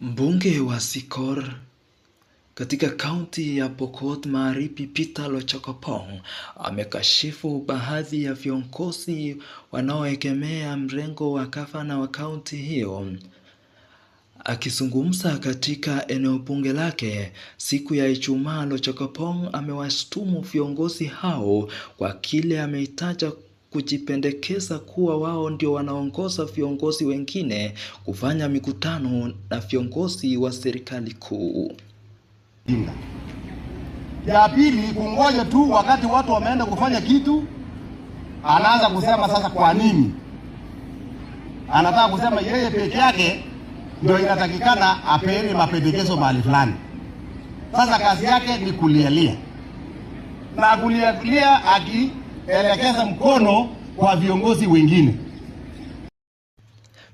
Mbunge wa Sikor katika kaunti ya Pokot Magharibi Peter Lochokopong amekashifu baadhi ya viongozi wanaoegemea mrengo wa gavana wa kaunti hiyo. Akizungumza katika eneo bunge lake siku ya Ijumaa, Lochokopong amewashtumu viongozi hao kwa kile ameitaja kujipendekeza kuwa wao ndio wanaongoza viongozi wengine kufanya mikutano na viongozi wa serikali kuu. Ya pili, kungoja tu wakati watu wameenda kufanya kitu, anaanza kusema sasa kwa nini. Anataka kusema yeye peke yake ndio inatakikana apeane mapendekezo mahali fulani. Sasa kazi yake ni kulialia. Na kulialia akielekeza mkono kwa viongozi wengine.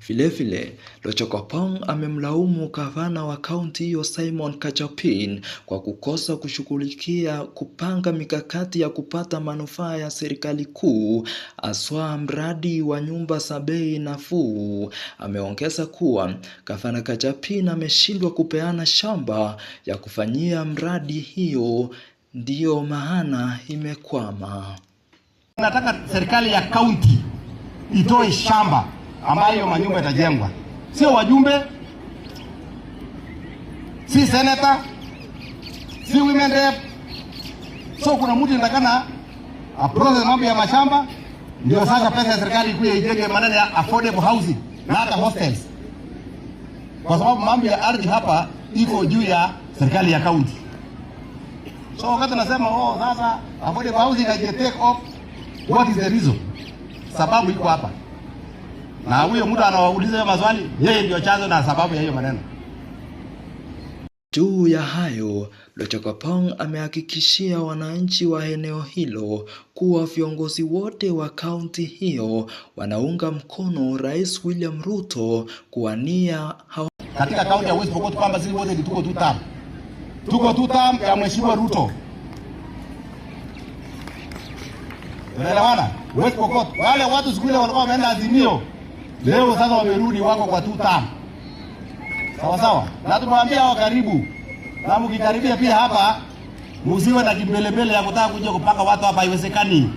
Vilevile, Lochokopong amemlaumu gavana wa kaunti hiyo Simon Kachapin kwa kukosa kushughulikia kupanga mikakati ya kupata manufaa ya serikali kuu, haswa mradi wa nyumba za bei nafuu. Ameongeza kuwa gavana Kachapin ameshindwa kupeana shamba ya kufanyia mradi hiyo, ndiyo maana imekwama. Nataka serikali ya kaunti itoe shamba ambayo manyumba itajengwa, sio wajumbe, si senator, si women rep. So kuna mtu ndakana approve mambo ya mashamba, ndio sasa pesa ya serikali ikuye ijenge maneno ya affordable housing na hata hostels, kwa sababu mambo ya ardhi hapa iko juu ya serikali ya kaunti. So wakati nasema sasa affordable housing haije take off, what is the reason? Sababu iko hapa. Na huyo mtu anawauliza maswali, yeye ndio chanzo na sababu ya hiyo maneno. Juu ya hayo, Lochokopong amehakikishia wananchi wa eneo hilo kuwa viongozi wote wa kaunti hiyo wanaunga mkono Rais William Ruto kuwania katika kaunti ya West Pokot, kwamba sisi wote tuko two-term. Tuko two-term ya Mheshimiwa Ruto. Unaelewana? West Pokot, wale watu siku ile walikuwa wameenda Azimio, leo sasa wamerudi wako kwa two-term. Sawa sawa? Na tumwambia hao karibu. Na mkikaribia pia hapa, msiwe na kimbelembele ya kutaka kuja kupanga watu hapa, haiwezekani.